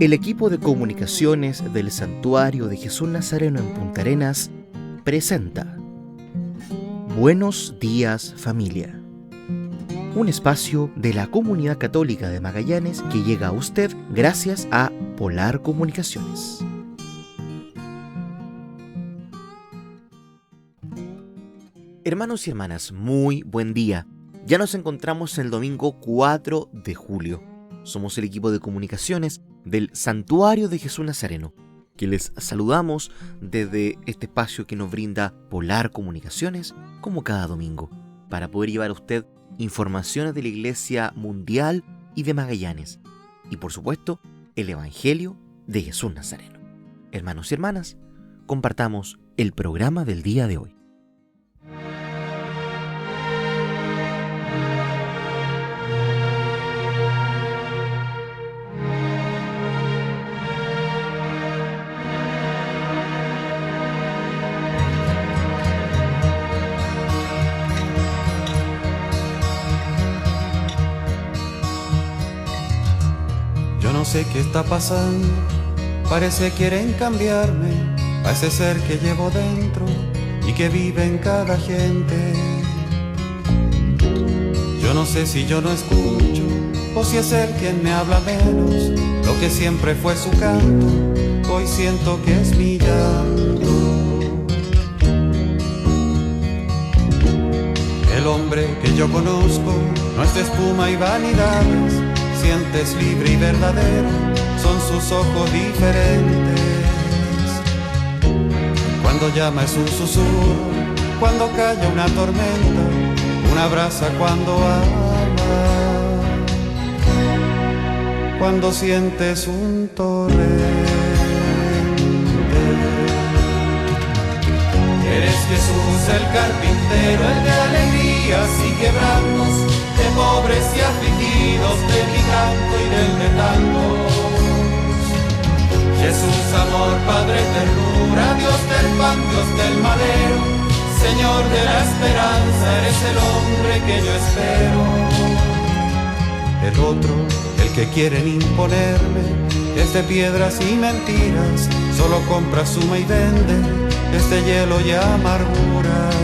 El equipo de comunicaciones del Santuario de Jesús Nazareno en Punta Arenas presenta Buenos días, familia. Un espacio de la Comunidad Católica de Magallanes que llega a usted gracias a Polar Comunicaciones. Hermanos y hermanas, muy buen día. Ya nos encontramos el domingo 4 de julio. Somos el equipo de comunicaciones del Santuario de Jesús Nazareno, que les saludamos desde este espacio que nos brinda Polar Comunicaciones, como cada domingo, para poder llevar a usted informaciones de la Iglesia Mundial y de Magallanes, y por supuesto, el Evangelio de Jesús Nazareno. Hermanos y hermanas, compartamos el programa del día de hoy. Yo no sé qué está pasando, parece quieren cambiarme a ese ser que llevo dentro y que vive en cada gente. Yo no sé si yo no escucho o si es él quien me habla menos. Lo que siempre fue su canto, hoy siento que es mi llanto. El hombre que yo conozco no es de espuma y vanidades. Sientes libre y verdadero, son sus ojos diferentes. Cuando llama es un susurro, cuando calla una tormenta, una brasa cuando ama, cuando sientes un torrente. Eres Jesús el carpintero, el de alegrías y quebrantos, de pobres y afligidos, de mi canto y del de tantos. Jesús, amor, Padre, ternura, Dios del pan, Dios del madero, Señor de la esperanza, eres el hombre que yo espero. El otro, el que quieren imponerme, es de piedras y mentiras, solo compra, suma y vende, es de hielo y amarguras.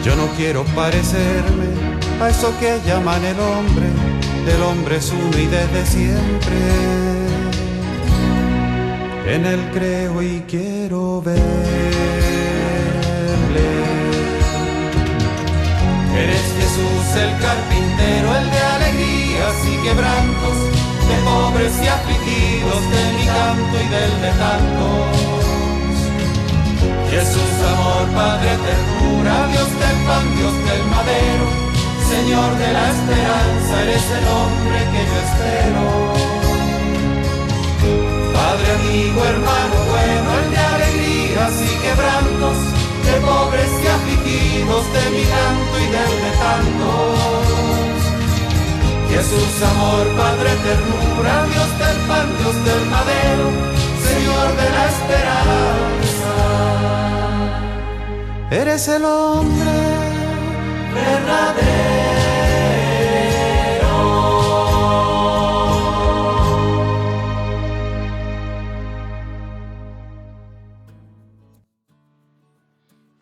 Yo no quiero parecerme a eso que llaman el hombre, del hombre es uno y desde siempre. En él creo y quiero verle. Eres Jesús el carpintero, el de alegrías y quebrantos, de pobres y afligidos, de mi canto y del de tantos. Jesús, amor, Padre, ternura, Dios del pan, Dios del madero, Señor de la esperanza, eres el hombre que yo espero. Padre, amigo, hermano bueno, el de alegrías y quebrantos, de pobres y afligidos, de mi canto y del de tantos. Jesús, amor, Padre, ternura, Dios del pan, Dios del madero, Señor de la esperanza, eres el hombre verdadero.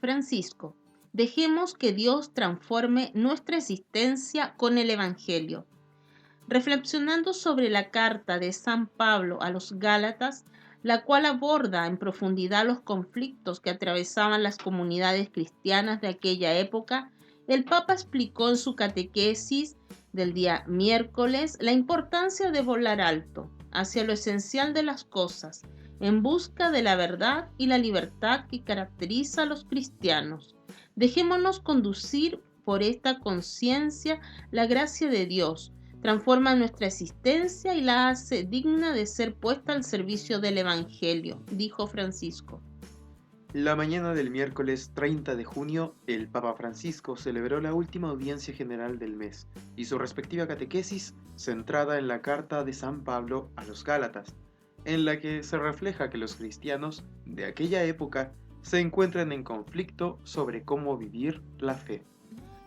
Francisco, dejemos que Dios transforme nuestra existencia con el Evangelio. Reflexionando sobre la carta de San Pablo a los Gálatas, la cual aborda en profundidad los conflictos que atravesaban las comunidades cristianas de aquella época, el Papa explicó en su catequesis del día miércoles la importancia de volar alto, hacia lo esencial de las cosas, en busca de la verdad y la libertad que caracteriza a los cristianos. Dejémonos conducir por esta conciencia. La gracia de Dios transforma nuestra existencia y la hace digna de ser puesta al servicio del Evangelio, dijo Francisco. La mañana del miércoles 30 de junio, el Papa Francisco celebró la última audiencia general del mes y su respectiva catequesis centrada en la carta de San Pablo a los Gálatas, en la que se refleja que los cristianos de aquella época se encuentran en conflicto sobre cómo vivir la fe.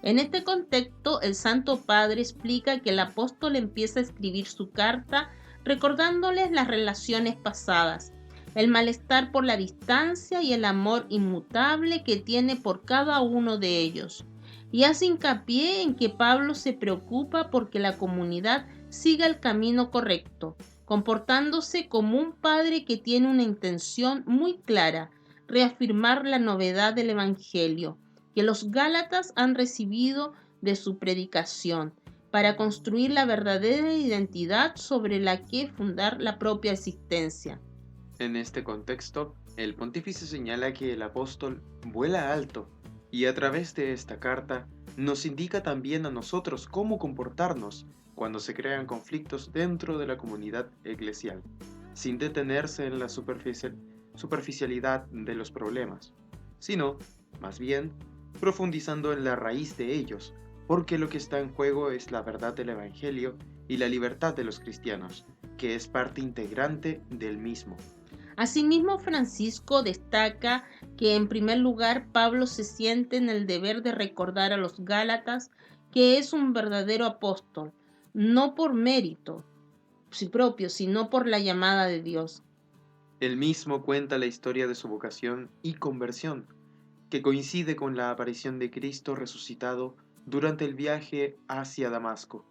En este contexto, el Santo Padre explica que el apóstol empieza a escribir su carta recordándoles las relaciones pasadas, el malestar por la distancia y el amor inmutable que tiene por cada uno de ellos. Y hace hincapié en que Pablo se preocupa porque la comunidad siga el camino correcto, comportándose como un padre que tiene una intención muy clara: reafirmar la novedad del Evangelio que los Gálatas han recibido de su predicación, para construir la verdadera identidad sobre la que fundar la propia existencia. En este contexto, el pontífice señala que el apóstol vuela alto y a través de esta carta nos indica también a nosotros cómo comportarnos cuando se crean conflictos dentro de la comunidad eclesial, sin detenerse en la superficialidad de los problemas, sino, más bien, profundizando en la raíz de ellos, porque lo que está en juego es la verdad del Evangelio y la libertad de los cristianos, que es parte integrante del mismo. Asimismo, Francisco destaca que en primer lugar Pablo se siente en el deber de recordar a los Gálatas que es un verdadero apóstol, no por mérito propio, sino por la llamada de Dios. Él mismo cuenta la historia de su vocación y conversión, que coincide con la aparición de Cristo resucitado durante el viaje hacia Damasco.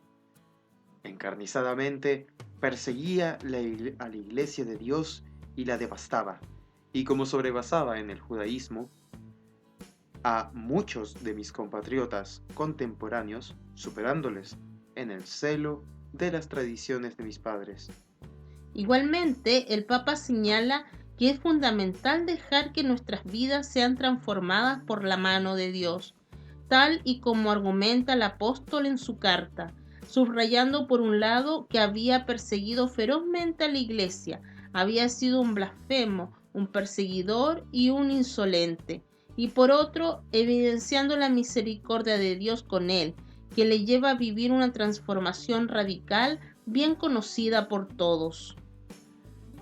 Encarnizadamente perseguía a la iglesia de Dios y la devastaba, y como sobrepasaba en el judaísmo a muchos de mis compatriotas contemporáneos, superándoles en el celo de las tradiciones de mis padres. Igualmente, el Papa señala que es fundamental dejar que nuestras vidas sean transformadas por la mano de Dios, tal y como argumenta el apóstol en su carta, subrayando por un lado que había perseguido ferozmente a la iglesia, había sido un blasfemo, un perseguidor y un insolente, y por otro, evidenciando la misericordia de Dios con él, que le lleva a vivir una transformación radical bien conocida por todos.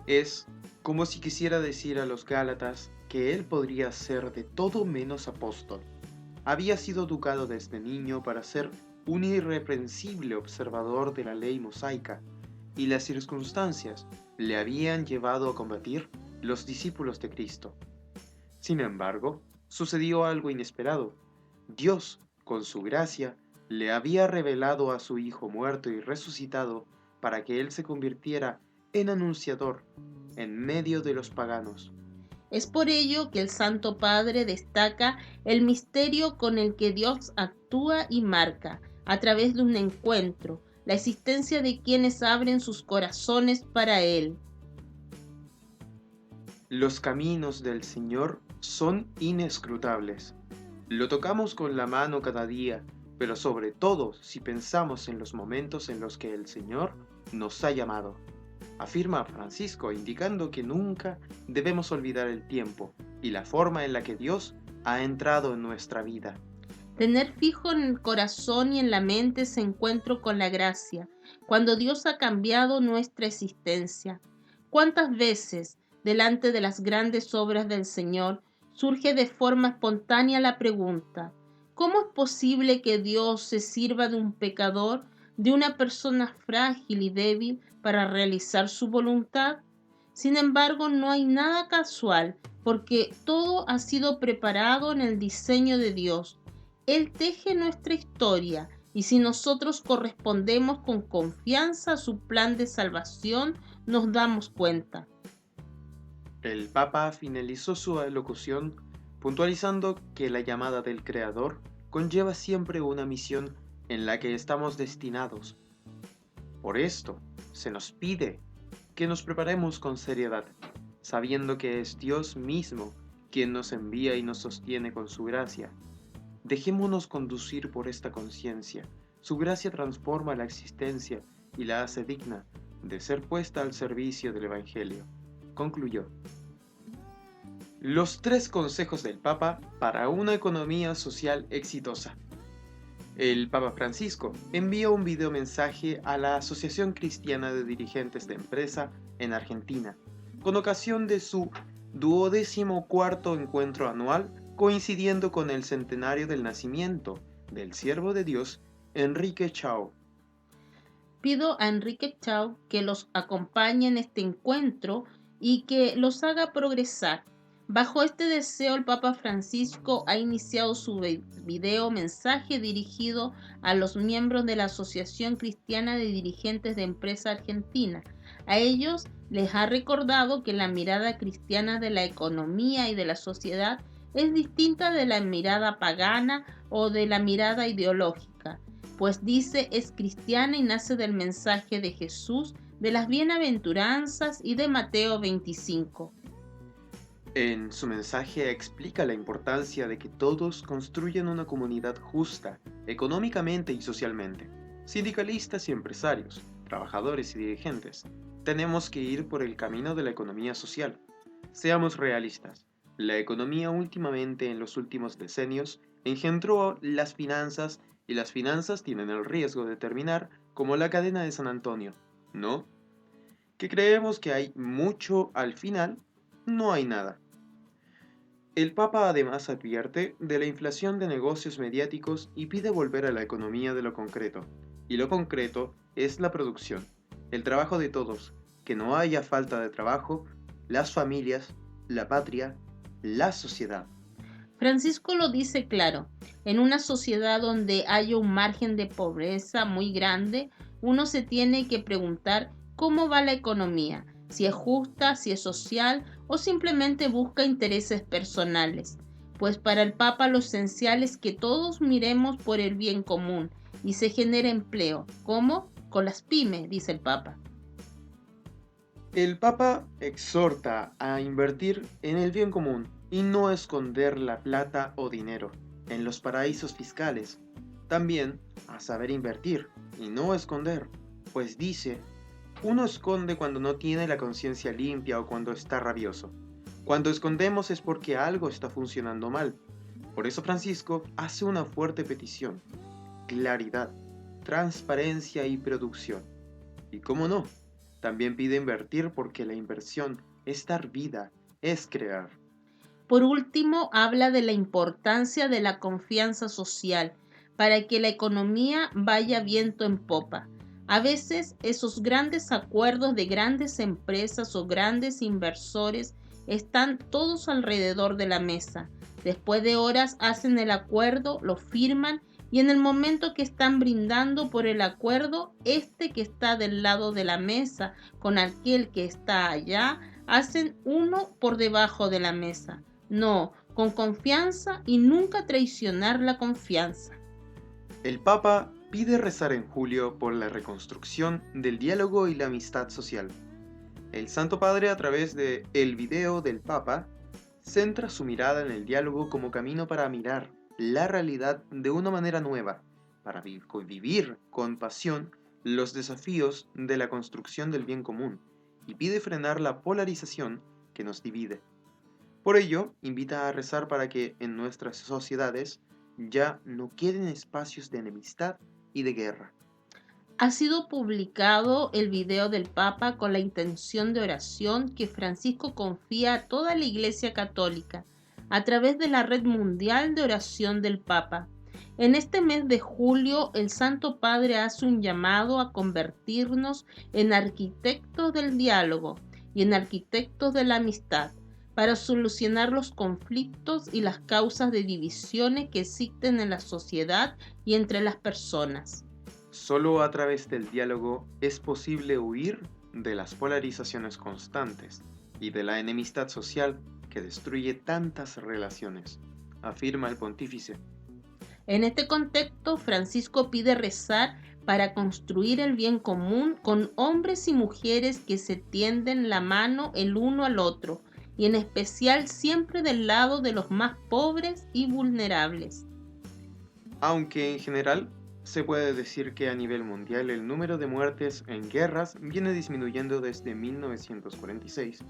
Es como si quisiera decir a los Gálatas que él podría ser de todo menos apóstol. Había sido educado desde niño para ser un irreprensible observador de la ley mosaica, y las circunstancias le habían llevado a combatir los discípulos de Cristo. Sin embargo, sucedió algo inesperado. Dios, con su gracia, le había revelado a su Hijo muerto y resucitado para que él se convirtiera en anunciador en medio de los paganos. Es por ello que el Santo Padre destaca el misterio con el que Dios actúa y marca, a través de un encuentro, la existencia de quienes abren sus corazones para Él. Los caminos del Señor son inescrutables. Lo tocamos con la mano cada día, pero sobre todo si pensamos en los momentos en los que el Señor nos ha llamado, afirma Francisco, indicando que nunca debemos olvidar el tiempo y la forma en la que Dios ha entrado en nuestra vida. Tener fijo en el corazón y en la mente ese encuentro con la gracia, cuando Dios ha cambiado nuestra existencia. ¿Cuántas veces, delante de las grandes obras del Señor, surge de forma espontánea la pregunta: ¿cómo es posible que Dios se sirva de un pecador, de una persona frágil y débil, para realizar su voluntad? Sin embargo, no hay nada casual, porque todo ha sido preparado en el diseño de Dios. Él teje nuestra historia, y si nosotros correspondemos con confianza a su plan de salvación, nos damos cuenta. El Papa finalizó su alocución puntualizando que la llamada del Creador conlleva siempre una misión en la que estamos destinados. Por esto, se nos pide que nos preparemos con seriedad, sabiendo que es Dios mismo quien nos envía y nos sostiene con su gracia. Dejémonos conducir por esta conciencia. Su gracia transforma la existencia y la hace digna de ser puesta al servicio del Evangelio. Concluyó. Los 3 consejos del Papa para una economía social exitosa. El Papa Francisco envió un videomensaje a la Asociación Cristiana de Dirigentes de Empresa en Argentina, con ocasión de su 24º encuentro anual, coincidiendo con el centenario del nacimiento del siervo de Dios, Enrique Chao. Pido a Enrique Chau que los acompañe en este encuentro y que los haga progresar. Bajo este deseo, el Papa Francisco ha iniciado su video mensaje dirigido a los miembros de la Asociación Cristiana de Dirigentes de Empresa Argentina. A ellos les ha recordado que la mirada cristiana de la economía y de la sociedad es distinta de la mirada pagana o de la mirada ideológica, pues dice es cristiana y nace del mensaje de Jesús, de las bienaventuranzas y de Mateo 25. En su mensaje explica la importancia de que todos construyan una comunidad justa, económicamente y socialmente. Sindicalistas y empresarios, trabajadores y dirigentes, tenemos que ir por el camino de la economía social. Seamos realistas. La economía últimamente en los últimos decenios engendró las finanzas y las finanzas tienen el riesgo de terminar como la cadena de San Antonio, ¿no? Que creemos que hay mucho al final, no hay nada. El Papa además advierte de la inflación de negocios mediáticos y pide volver a la economía de lo concreto. Y lo concreto es la producción, el trabajo de todos, que no haya falta de trabajo, las familias, la patria, la sociedad. Francisco lo dice claro, en una sociedad donde haya un margen de pobreza muy grande, uno se tiene que preguntar cómo va la economía, si es justa, si es social o simplemente busca intereses personales. Pues para el Papa lo esencial es que todos miremos por el bien común y se genere empleo. ¿Cómo? Con las pymes, dice el Papa. El Papa exhorta a invertir en el bien común y no esconder la plata o dinero en los paraísos fiscales. También a saber invertir y no esconder, pues dice, uno esconde cuando no tiene la conciencia limpia o cuando está rabioso. Cuando escondemos es porque algo está funcionando mal. Por eso Francisco hace una fuerte petición: claridad, transparencia y producción. Y cómo no, también pide invertir porque la inversión es dar vida, es crear. Por último, habla de la importancia de la confianza social para que la economía vaya viento en popa. A veces esos grandes acuerdos de grandes empresas o grandes inversores están todos alrededor de la mesa. Después de horas hacen el acuerdo, lo firman y en el momento que están brindando por el acuerdo, este que está del lado de la mesa con aquel que está allá, hacen uno por debajo de la mesa. No, con confianza y nunca traicionar la confianza. El Papa pide rezar en julio por la reconstrucción del diálogo y la amistad social. El Santo Padre, a través de el video del Papa, centra su mirada en el diálogo como camino para mirar la realidad de una manera nueva, para vivir con pasión los desafíos de la construcción del bien común, y pide frenar la polarización que nos divide. Por ello, invita a rezar para que en nuestras sociedades ya no queden espacios de enemistad y de guerra. Ha sido publicado el video del Papa con la intención de oración que Francisco confía a toda la Iglesia Católica a través de la Red Mundial de Oración del Papa. En este mes de julio, el Santo Padre hace un llamado a convertirnos en arquitectos del diálogo y en arquitectos de la amistad, para solucionar los conflictos y las causas de divisiones que existen en la sociedad y entre las personas. Solo a través del diálogo es posible huir de las polarizaciones constantes y de la enemistad social que destruye tantas relaciones, afirma el pontífice. En este contexto, Francisco pide rezar para construir el bien común con hombres y mujeres que se tienden la mano el uno al otro, y en especial siempre del lado de los más pobres y vulnerables. Aunque en general se puede decir que a nivel mundial el número de muertes en guerras viene disminuyendo desde 1946,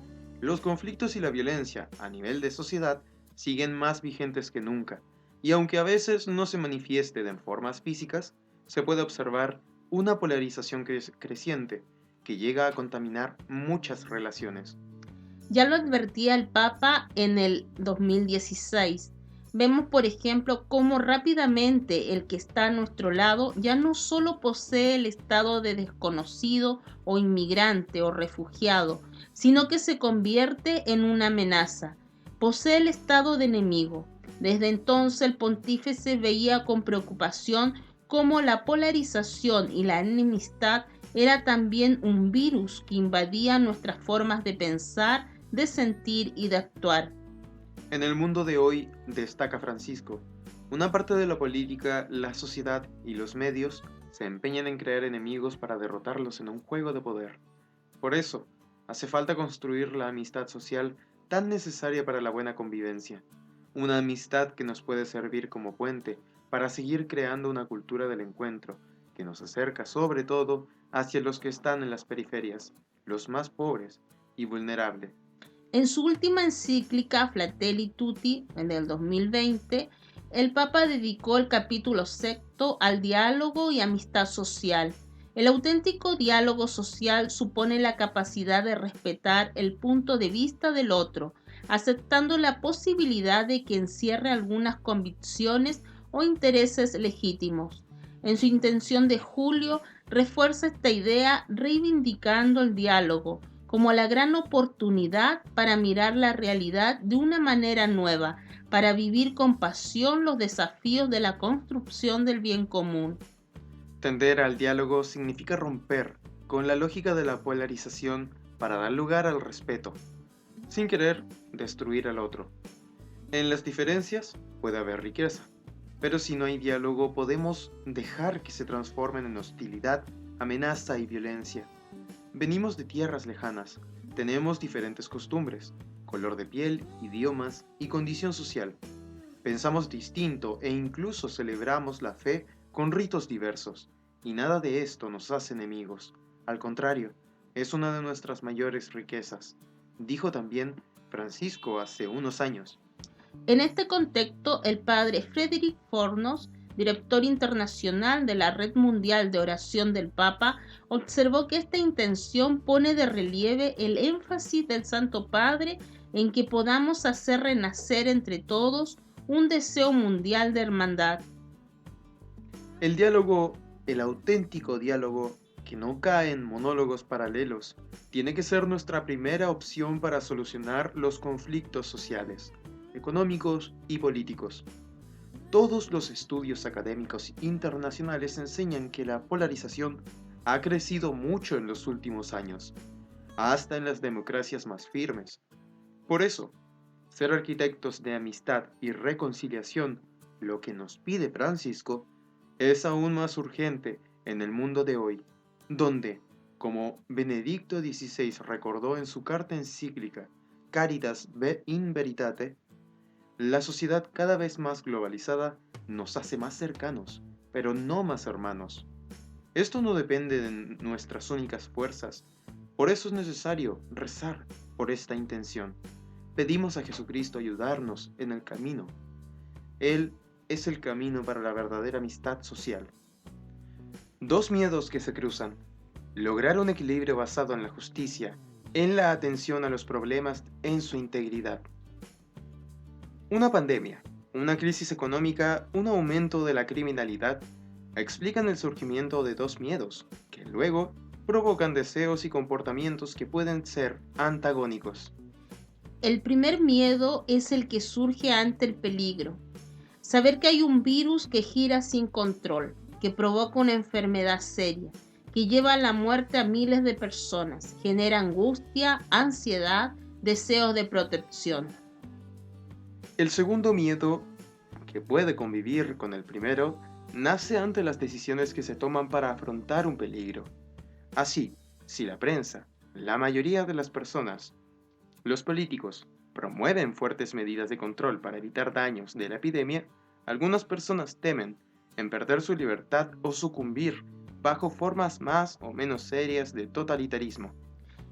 los conflictos y la violencia a nivel de sociedad siguen más vigentes que nunca, y aunque a veces no se manifieste de formas físicas, se puede observar una polarización creciente que llega a contaminar muchas relaciones. Ya lo advertía el Papa en el 2016. Vemos, por ejemplo, cómo rápidamente el que está a nuestro lado ya no solo posee el estado de desconocido o inmigrante o refugiado, sino que se convierte en una amenaza. Posee el estado de enemigo. Desde entonces el pontífice veía con preocupación cómo la polarización y la enemistad era también un virus que invadía nuestras formas de pensar, de sentir y de actuar. En el mundo de hoy, destaca Francisco, una parte de la política, la sociedad y los medios se empeñan en crear enemigos para derrotarlos en un juego de poder. Por eso, hace falta construir la amistad social tan necesaria para la buena convivencia, una amistad que nos puede servir como puente para seguir creando una cultura del encuentro, que nos acerca sobre todo hacia los que están en las periferias, los más pobres y vulnerables. En su última encíclica Fratelli Tutti, en el 2020, el Papa dedicó el capítulo sexto al diálogo y amistad social. El auténtico diálogo social supone la capacidad de respetar el punto de vista del otro, aceptando la posibilidad de que encierre algunas convicciones o intereses legítimos. En su intención de julio, refuerza esta idea reivindicando el diálogo como la gran oportunidad para mirar la realidad de una manera nueva, para vivir con pasión los desafíos de la construcción del bien común. Tender al diálogo significa romper con la lógica de la polarización para dar lugar al respeto, sin querer destruir al otro. En las diferencias puede haber riqueza, pero si no hay diálogo podemos dejar que se transformen en hostilidad, amenaza y violencia. Venimos de tierras lejanas, tenemos diferentes costumbres, color de piel, idiomas y condición social. Pensamos distinto e incluso celebramos la fe con ritos diversos, y nada de esto nos hace enemigos. Al contrario, es una de nuestras mayores riquezas, dijo también Francisco hace unos años. En este contexto, el padre Frédéric Fornos, director internacional de la Red Mundial de Oración del Papa, observó que esta intención pone de relieve el énfasis del Santo Padre en que podamos hacer renacer entre todos un deseo mundial de hermandad. El diálogo, el auténtico diálogo, que no cae en monólogos paralelos, tiene que ser nuestra primera opción para solucionar los conflictos sociales, económicos y políticos. Todos los estudios académicos internacionales enseñan que la polarización ha crecido mucho en los últimos años, hasta en las democracias más firmes. Por eso, ser arquitectos de amistad y reconciliación, lo que nos pide Francisco, es aún más urgente en el mundo de hoy, donde, como Benedicto XVI recordó en su carta encíclica Caritas in Veritate, la sociedad cada vez más globalizada nos hace más cercanos, pero no más hermanos. Esto no depende de nuestras únicas fuerzas, por eso es necesario rezar por esta intención. Pedimos a Jesucristo ayudarnos en el camino. Él es el camino para la verdadera amistad social. Dos miedos que se cruzan. Lograr un equilibrio basado en la justicia, en la atención a los problemas, en su integridad. Una pandemia, una crisis económica, un aumento de la criminalidad explican el surgimiento de dos miedos, que luego provocan deseos y comportamientos que pueden ser antagónicos. El primer miedo es el que surge ante el peligro. Saber que hay un virus que gira sin control, que provoca una enfermedad seria, que lleva a la muerte a miles de personas, genera angustia, ansiedad, deseos de protección. El segundo miedo, que puede convivir con el primero, nace ante las decisiones que se toman para afrontar un peligro. Así, si la prensa, la mayoría de las personas, los políticos, promueven fuertes medidas de control para evitar daños de la epidemia, algunas personas temen en perder su libertad o sucumbir bajo formas más o menos serias de totalitarismo.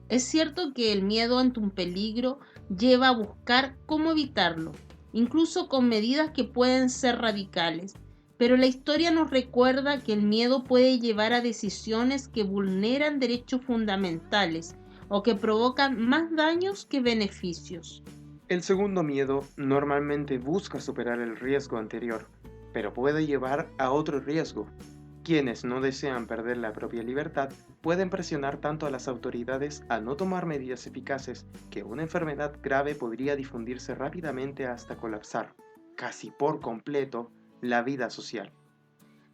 Es cierto que el miedo ante un peligro lleva a buscar cómo evitarlo, incluso con medidas que pueden ser radicales, pero la historia nos recuerda que el miedo puede llevar a decisiones que vulneran derechos fundamentales o que provocan más daños que beneficios. El segundo miedo normalmente busca superar el riesgo anterior, pero puede llevar a otro riesgo. Quienes no desean perder la propia libertad pueden presionar tanto a las autoridades a no tomar medidas eficaces que una enfermedad grave podría difundirse rápidamente hasta colapsar, casi por completo, la vida social.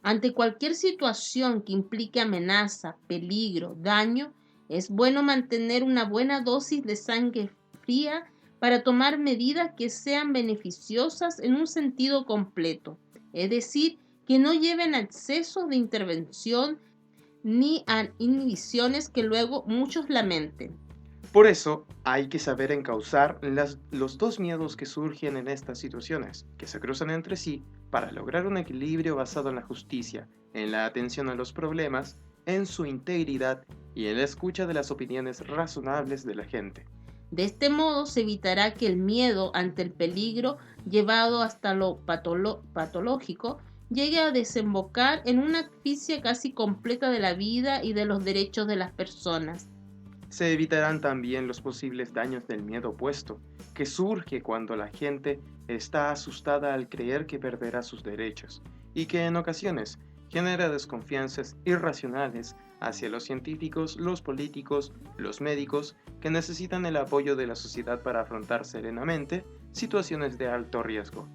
Ante cualquier situación que implique amenaza, peligro, daño, es bueno mantener una buena dosis de sangre fría para tomar medidas que sean beneficiosas en un sentido completo, es decir, que no lleven a excesos de intervención ni a inhibiciones que luego muchos lamenten. Por eso hay que saber encauzar los dos miedos que surgen en estas situaciones, que se cruzan entre sí, para lograr un equilibrio basado en la justicia, en la atención a los problemas, en su integridad y en la escucha de las opiniones razonables de la gente. De este modo se evitará que el miedo ante el peligro llevado hasta lo patológico llegue a desembocar en una asfixia casi completa de la vida y de los derechos de las personas. Se evitarán también los posibles daños del miedo opuesto, que surge cuando la gente está asustada al creer que perderá sus derechos, y que en ocasiones genera desconfianzas irracionales hacia los científicos, los políticos, los médicos, que necesitan el apoyo de la sociedad para afrontar serenamente situaciones de alto riesgo.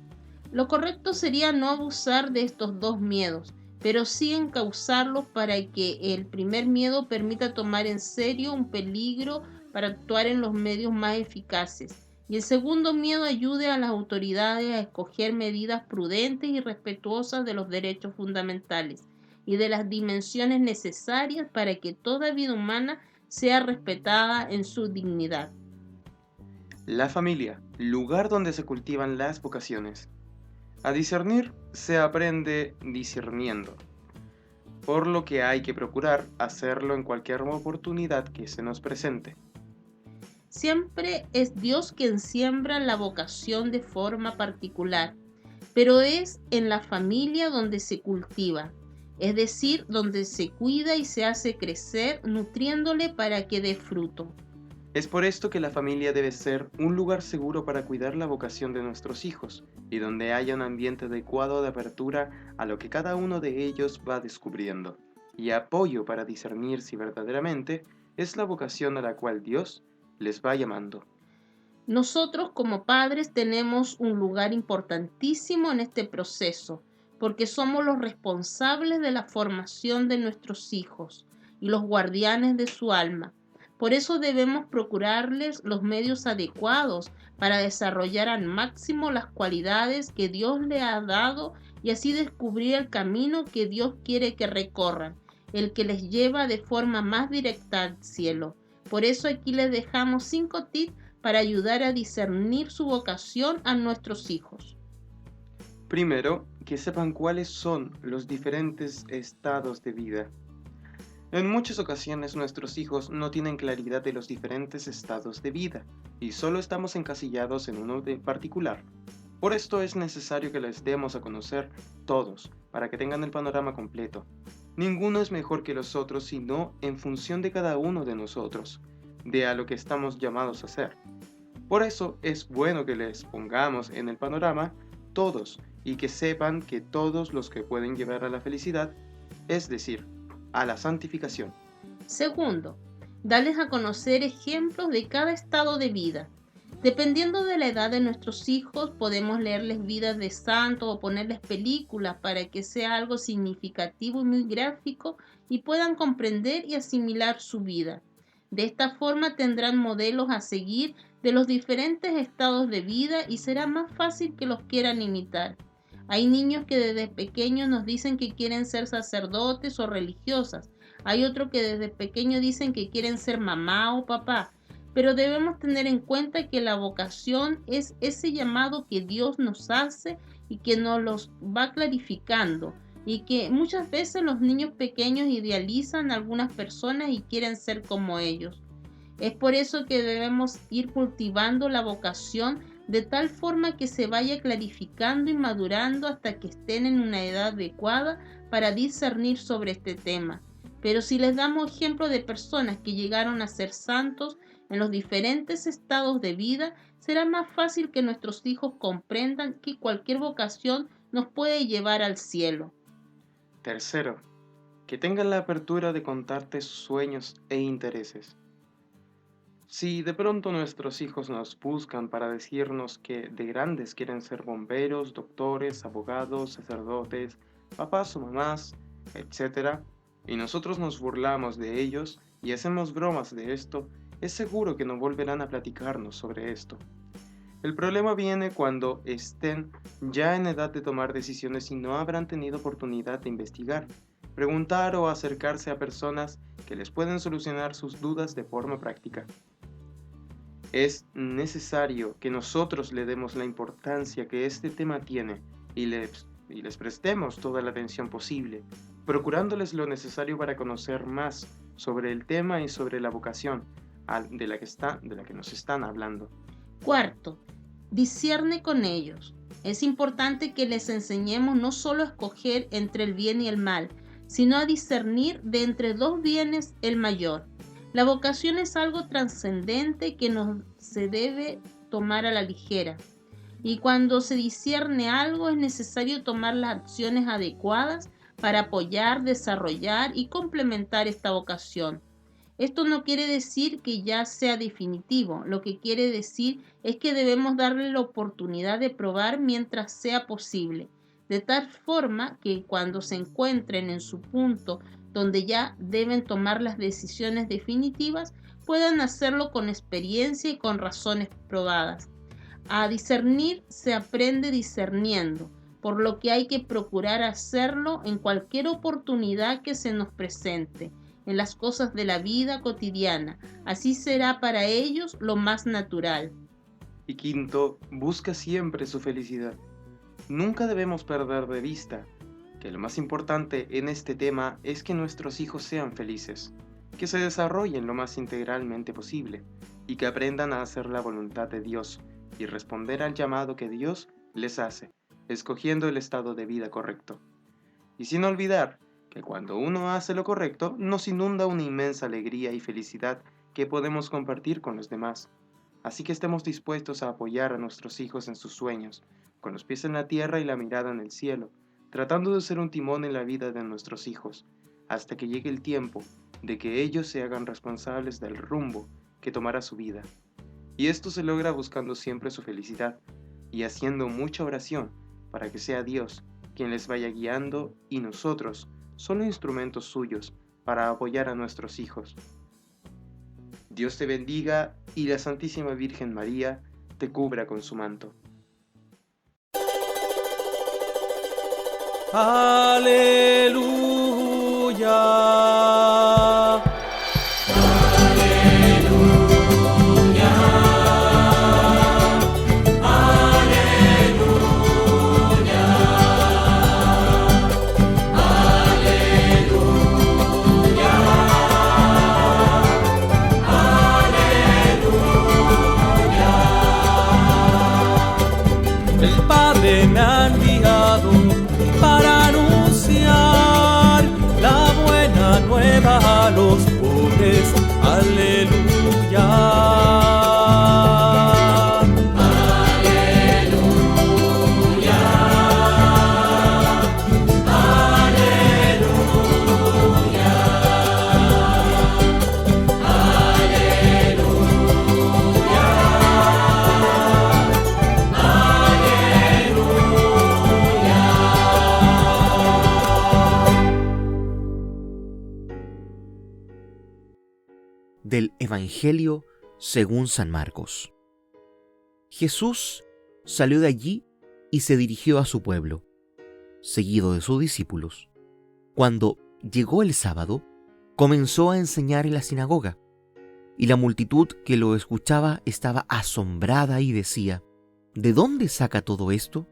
Lo correcto sería no abusar de estos dos miedos, pero sí encauzarlos para que el primer miedo permita tomar en serio un peligro para actuar en los medios más eficaces, y el segundo miedo ayude a las autoridades a escoger medidas prudentes y respetuosas de los derechos fundamentales y de las dimensiones necesarias para que toda vida humana sea respetada en su dignidad. La familia, lugar donde se cultivan las vocaciones. A discernir se aprende discerniendo, por lo que hay que procurar hacerlo en cualquier oportunidad que se nos presente. Siempre es Dios quien siembra la vocación de forma particular, pero es en la familia donde se cultiva, es decir, donde se cuida y se hace crecer, nutriéndole para que dé fruto. Es por esto que la familia debe ser un lugar seguro para cuidar la vocación de nuestros hijos y donde haya un ambiente adecuado de apertura a lo que cada uno de ellos va descubriendo y apoyo para discernir si verdaderamente es la vocación a la cual Dios les va llamando. Nosotros como padres tenemos un lugar importantísimo en este proceso, porque somos los responsables de la formación de nuestros hijos y los guardianes de su alma. Por eso debemos procurarles los medios adecuados para desarrollar al máximo las cualidades que Dios le ha dado y así descubrir el camino que Dios quiere que recorran, el que les lleva de forma más directa al cielo. Por eso aquí les dejamos 5 tips para ayudar a discernir su vocación a nuestros hijos. Primero, que sepan cuáles son los diferentes estados de vida. En muchas ocasiones nuestros hijos no tienen claridad de los diferentes estados de vida y solo estamos encasillados en uno en particular. Por esto es necesario que les demos a conocer todos para que tengan el panorama completo. Ninguno es mejor que los otros sino en función de cada uno de nosotros, de a lo que estamos llamados a hacer. Por eso es bueno que les pongamos en el panorama todos y que sepan que todos los que pueden llevar a la felicidad, es decir, a la santificación. Segundo, darles a conocer ejemplos de cada estado de vida. Dependiendo de la edad de nuestros hijos, podemos leerles vidas de santos o ponerles películas para que sea algo significativo y muy gráfico y puedan comprender y asimilar su vida. De esta forma tendrán modelos a seguir de los diferentes estados de vida y será más fácil que los quieran imitar. Hay niños que desde pequeños nos dicen que quieren ser sacerdotes o religiosas. Hay otros que desde pequeños dicen que quieren ser mamá o papá. Pero debemos tener en cuenta que la vocación es ese llamado que Dios nos hace y que nos los va clarificando. Y que muchas veces los niños pequeños idealizan a algunas personas y quieren ser como ellos. Es por eso que debemos ir cultivando la vocación de tal forma que se vaya clarificando y madurando hasta que estén en una edad adecuada para discernir sobre este tema. Pero si les damos ejemplo de personas que llegaron a ser santos en los diferentes estados de vida, será más fácil que nuestros hijos comprendan que cualquier vocación nos puede llevar al cielo. Tercero, que tengan la apertura de contarte sus sueños e intereses. Si de pronto nuestros hijos nos buscan para decirnos que de grandes quieren ser bomberos, doctores, abogados, sacerdotes, papás o mamás, etc., y nosotros nos burlamos de ellos y hacemos bromas de esto, es seguro que no volverán a platicarnos sobre esto. El problema viene cuando estén ya en edad de tomar decisiones y no habrán tenido oportunidad de investigar, preguntar o acercarse a personas que les pueden solucionar sus dudas de forma práctica. Es necesario que nosotros le demos la importancia que este tema tiene y les prestemos toda la atención posible, procurándoles lo necesario para conocer más sobre el tema y sobre la vocación de la que nos están hablando. Cuarto, discierne con ellos. Es importante que les enseñemos no solo a escoger entre el bien y el mal, sino a discernir de entre dos bienes el mayor. La vocación es algo trascendente que no se debe tomar a la ligera. Y cuando se discierne algo es necesario tomar las acciones adecuadas para apoyar, desarrollar y complementar esta vocación. Esto no quiere decir que ya sea definitivo, lo que quiere decir es que debemos darle la oportunidad de probar mientras sea posible, de tal forma que cuando se encuentren en su punto donde ya deben tomar las decisiones definitivas, puedan hacerlo con experiencia y con razones probadas. A discernir se aprende discerniendo, por lo que hay que procurar hacerlo en cualquier oportunidad que se nos presente, en las cosas de la vida cotidiana. Así será para ellos lo más natural. Y quinto, busca siempre su felicidad. Nunca debemos perder de vista que lo más importante en este tema es que nuestros hijos sean felices, que se desarrollen lo más integralmente posible y que aprendan a hacer la voluntad de Dios y responder al llamado que Dios les hace, escogiendo el estado de vida correcto. Y sin olvidar que cuando uno hace lo correcto, nos inunda una inmensa alegría y felicidad que podemos compartir con los demás. Así que estemos dispuestos a apoyar a nuestros hijos en sus sueños, con los pies en la tierra y la mirada en el cielo, tratando de ser un timón en la vida de nuestros hijos, hasta que llegue el tiempo de que ellos se hagan responsables del rumbo que tomará su vida. Y esto se logra buscando siempre su felicidad y haciendo mucha oración para que sea Dios quien les vaya guiando y nosotros solo instrumentos suyos para apoyar a nuestros hijos. Dios te bendiga y la Santísima Virgen María te cubra con su manto. Aleluya. El Padre me ha enviado para anunciar la buena nueva a los pobres. Aleluya. Del Evangelio según San Marcos. Jesús salió de allí y se dirigió a su pueblo, seguido de sus discípulos. Cuando llegó el sábado, comenzó a enseñar en la sinagoga, y la multitud que lo escuchaba estaba asombrada y decía: ¿de dónde saca todo esto?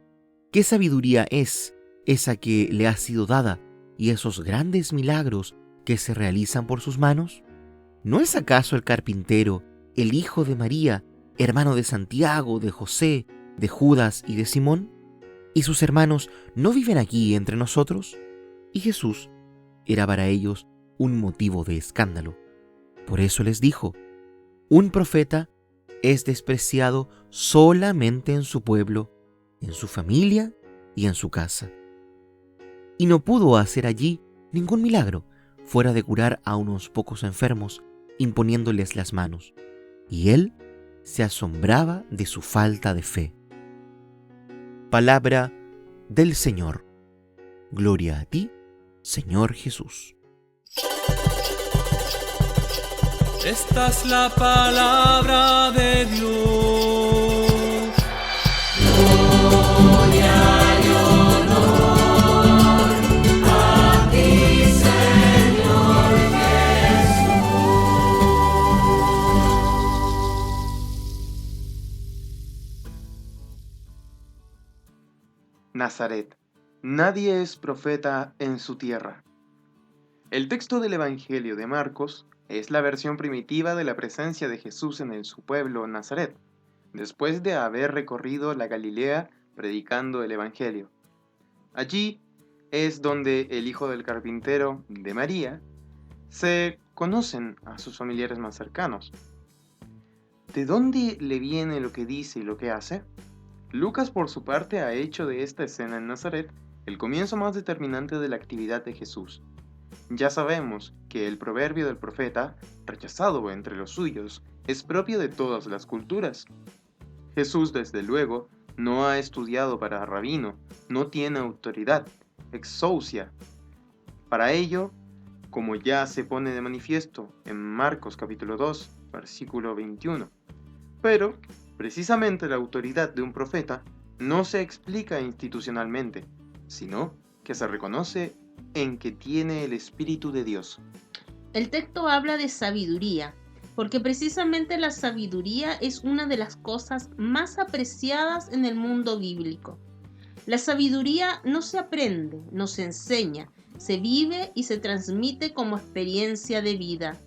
¿Qué sabiduría es esa que le ha sido dada y esos grandes milagros que se realizan por sus manos? ¿No es acaso el carpintero, el hijo de María, hermano de Santiago, de José, de Judas y de Simón? ¿Y sus hermanos no viven aquí entre nosotros? Y Jesús era para ellos un motivo de escándalo. Por eso les dijo: un profeta es despreciado solamente en su pueblo, en su familia y en su casa. Y no pudo hacer allí ningún milagro, fuera de curar a unos pocos enfermos, imponiéndoles las manos. Y él se asombraba de su falta de fe. Palabra del Señor. Gloria a ti, Señor Jesús. Esta es la palabra de Dios. Gloria y honor a ti, Señor Jesús. Nazaret. Nadie es profeta en su tierra. El texto del Evangelio de Marcos es la versión primitiva de la presencia de Jesús en su pueblo, Nazaret, después de haber recorrido la Galilea predicando el Evangelio. Allí es donde el hijo del carpintero de María se conocen a sus familiares más cercanos. ¿De dónde le viene lo que dice y lo que hace? Lucas, por su parte, ha hecho de esta escena en Nazaret el comienzo más determinante de la actividad de Jesús. Ya sabemos que el proverbio del profeta, rechazado entre los suyos, es propio de todas las culturas. Jesús, desde luego, no ha estudiado para rabino, no tiene autoridad, exousia. Para ello, como ya se pone de manifiesto en Marcos capítulo 2, versículo 21. Pero, precisamente la autoridad de un profeta no se explica institucionalmente, sino que se reconoce en que tiene el Espíritu de Dios. El texto habla de sabiduría, porque precisamente la sabiduría es una de las cosas más apreciadas en el mundo bíblico. La sabiduría no se aprende, no se enseña, se vive y se transmite como experiencia de vida.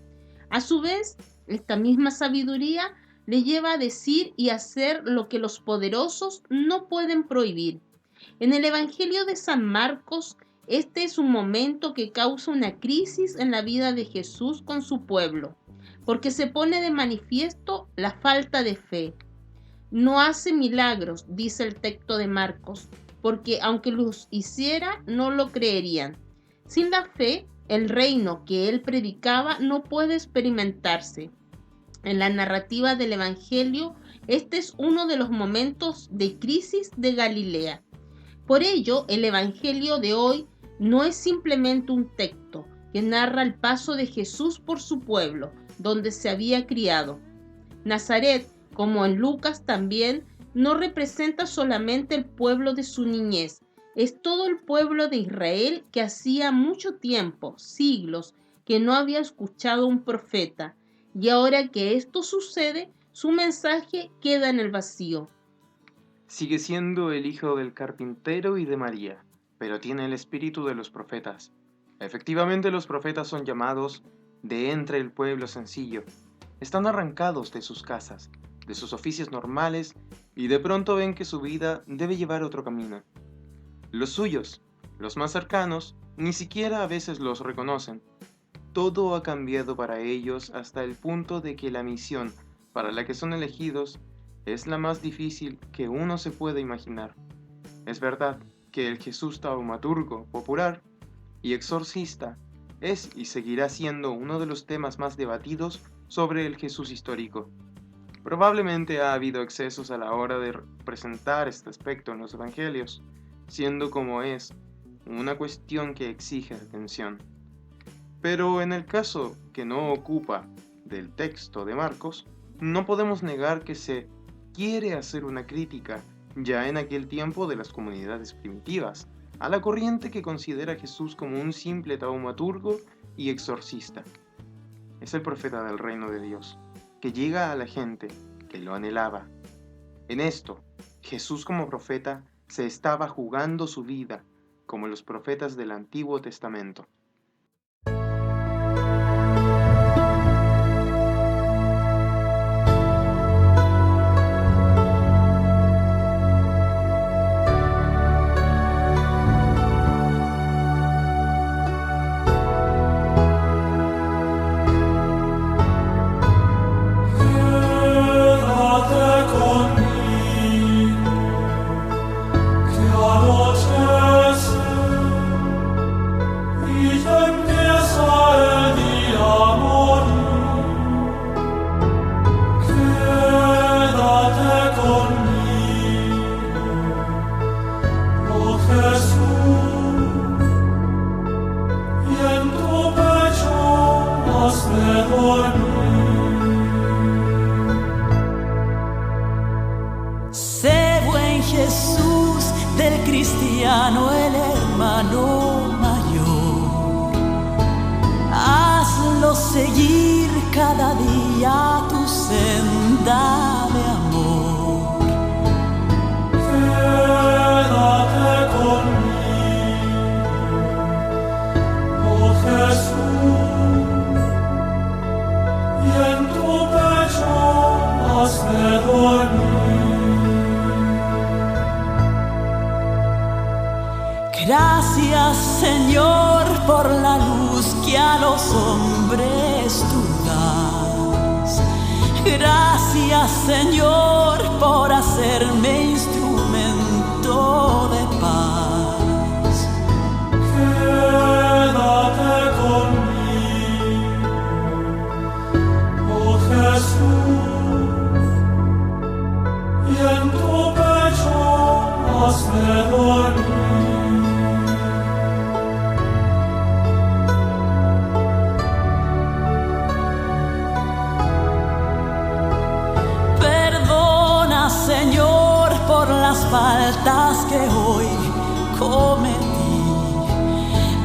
A su vez, esta misma sabiduría le lleva a decir y hacer lo que los poderosos no pueden prohibir. En el Evangelio de San Marcos, este es un momento que causa una crisis en la vida de Jesús con su pueblo, porque se pone de manifiesto la falta de fe. No hace milagros, dice el texto de Marcos, porque aunque los hiciera, no lo creerían. Sin la fe, el reino que él predicaba no puede experimentarse. En la narrativa del Evangelio, este es uno de los momentos de crisis de Galilea. Por ello, el Evangelio de hoy no es simplemente un texto que narra el paso de Jesús por su pueblo, donde se había criado. Nazaret, como en Lucas también, no representa solamente el pueblo de su niñez, es todo el pueblo de Israel que hacía mucho tiempo, siglos, que no había escuchado un profeta, y ahora que esto sucede, su mensaje queda en el vacío. Sigue siendo el hijo del carpintero y de María, pero tiene el espíritu de los profetas. Efectivamente, los profetas son llamados de entre el pueblo sencillo. Están arrancados de sus casas, de sus oficios normales, y de pronto ven que su vida debe llevar otro camino. Los suyos, los más cercanos, ni siquiera a veces los reconocen. Todo ha cambiado para ellos hasta el punto de que la misión para la que son elegidos es la más difícil que uno se puede imaginar. Es verdad que el Jesús taumaturgo popular y exorcista es y seguirá siendo uno de los temas más debatidos sobre el Jesús histórico. Probablemente ha habido excesos a la hora de presentar este aspecto en los evangelios, siendo como es una cuestión que exige atención. Pero en el caso que no ocupa del texto de Marcos, no podemos negar que se quiere hacer una crítica, ya en aquel tiempo de las comunidades primitivas, a la corriente que considera a Jesús como un simple taumaturgo y exorcista. Es el profeta del reino de Dios, que llega a la gente que lo anhelaba. En esto, Jesús como profeta se estaba jugando su vida, como los profetas del Antiguo Testamento. hazme dormir. Sé buen Jesús del cristiano, el hermano mayor. Hazlo seguir cada día tu senda de amor. Quédate conmigo, oh Jesús, y en tu pecho hazme dormir. Gracias, Señor, por la luz que a los hombres tú das. Gracias, Señor, por hacerme instrumento de paz. Quédate conmigo, oh Jesús, y en tu pecho hazme dormir. Señor, por las faltas que hoy cometí.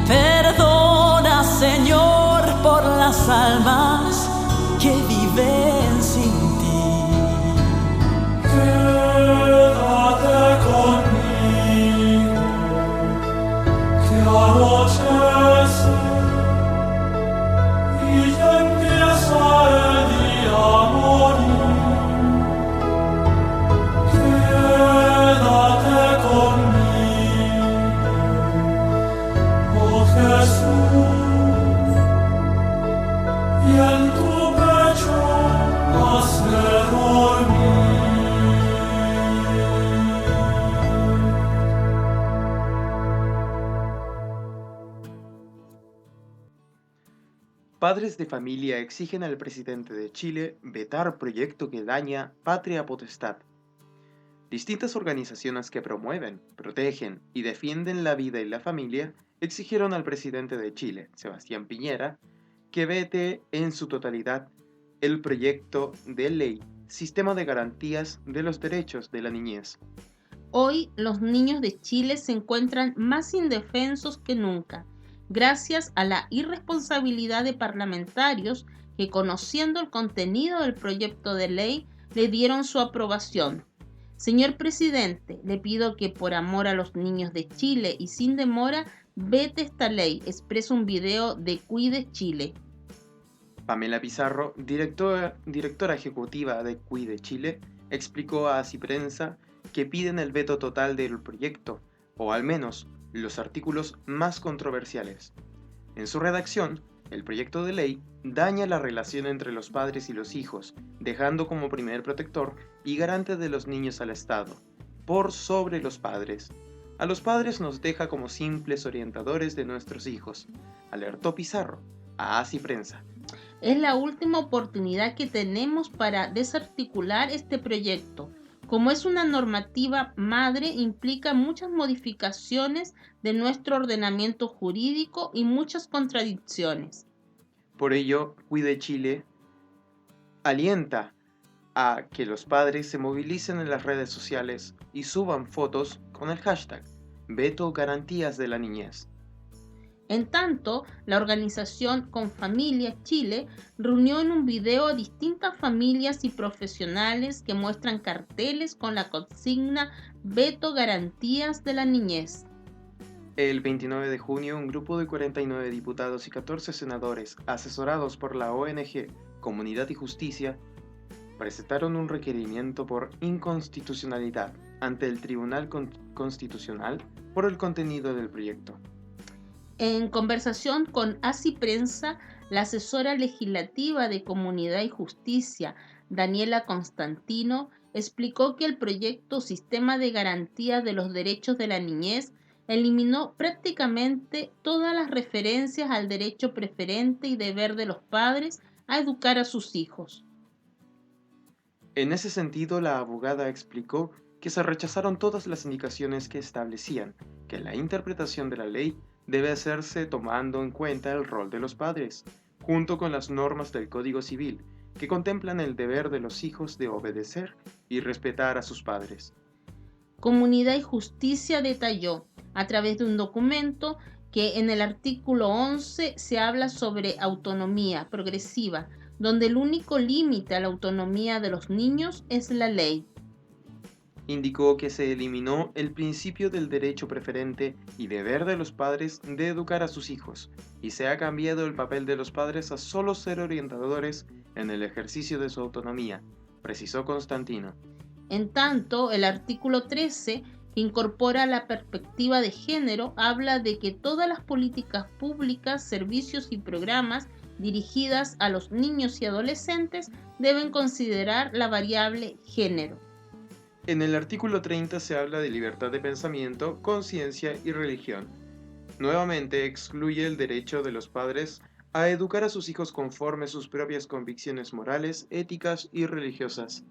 Perdona, Señor, por las almas que viven sin ti. Quédate conmigo, que anochece y ya empieza el día a morir. Quédate conmigo, oh Jesús, y en tu pecho hazme dormir. Padres de familia exigen al presidente de Chile vetar proyecto que daña patria potestad. Distintas organizaciones que promueven, protegen y defienden la vida y la familia exigieron al presidente de Chile, Sebastián Piñera, que vete en su totalidad el proyecto de ley Sistema de Garantías de los Derechos de la Niñez. Hoy los niños de Chile se encuentran más indefensos que nunca, gracias a la irresponsabilidad de parlamentarios que, conociendo el contenido del proyecto de ley, le dieron su aprobación. Señor presidente, le pido que por amor a los niños de Chile y sin demora, vete esta ley, expresa un video de Cuide Chile. Pamela Pizarro, directora ejecutiva de Cuide Chile, explicó a Así Prensa que piden el veto total del proyecto, o al menos los artículos más controversiales. En su redacción, el proyecto de ley daña la relación entre los padres y los hijos, dejando como primer protector y garante de los niños al Estado, por sobre los padres. A los padres nos deja como simples orientadores de nuestros hijos, alertó Pizarro a Así Prensa. Es la última oportunidad que tenemos para desarticular este proyecto. Como es una normativa madre, implica muchas modificaciones de nuestro ordenamiento jurídico y muchas contradicciones. Por ello, Cuide Chile alienta a que los padres se movilicen en las redes sociales y suban fotos con el hashtag Veto Garantías de la Niñez. En tanto, la organización Confamilia Chile reunió en un video a distintas familias y profesionales que muestran carteles con la consigna Veto Garantías de la Niñez. El 29 de junio, un grupo de 49 diputados y 14 senadores, asesorados por la ONG Comunidad y Justicia, presentaron un requerimiento por inconstitucionalidad ante el Tribunal Constitucional por el contenido del proyecto. En conversación con Así Prensa, la asesora legislativa de Comunidad y Justicia, Daniela Constantino, explicó que el proyecto Sistema de Garantía de los Derechos de la Niñez eliminó prácticamente todas las referencias al derecho preferente y deber de los padres a educar a sus hijos. En ese sentido, la abogada explicó que se rechazaron todas las indicaciones que establecían que la interpretación de la ley debe hacerse tomando en cuenta el rol de los padres, junto con las normas del Código Civil, que contemplan el deber de los hijos de obedecer y respetar a sus padres. Comunidad y Justicia detalló, a través de un documento, que en el artículo 11 se habla sobre autonomía progresiva, donde el único límite a la autonomía de los niños es la ley. Indicó que se eliminó el principio del derecho preferente y deber de los padres de educar a sus hijos, y se ha cambiado el papel de los padres a solo ser orientadores en el ejercicio de su autonomía, precisó Constantino. En tanto, el artículo 13, que incorpora la perspectiva de género, habla de que todas las políticas públicas, servicios y programas dirigidas a los niños y adolescentes deben considerar la variable género. En el artículo 30 se habla de libertad de pensamiento, conciencia y religión. Nuevamente excluye el derecho de los padres a educar a sus hijos conforme sus propias convicciones morales, éticas y religiosas.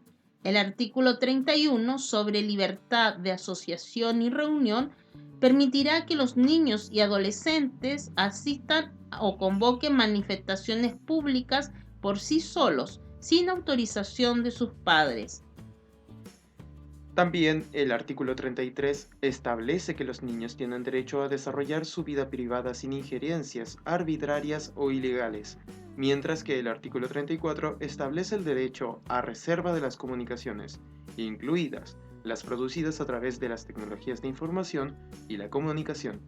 El artículo 31, sobre libertad de asociación y reunión, permitirá que los niños y adolescentes asistan o convoquen manifestaciones públicas por sí solos, sin autorización de sus padres. También el artículo 33 establece que los niños tienen derecho a desarrollar su vida privada sin injerencias arbitrarias o ilegales, mientras que el artículo 34 establece el derecho a reserva de las comunicaciones, incluidas las producidas a través de las tecnologías de información y la comunicación.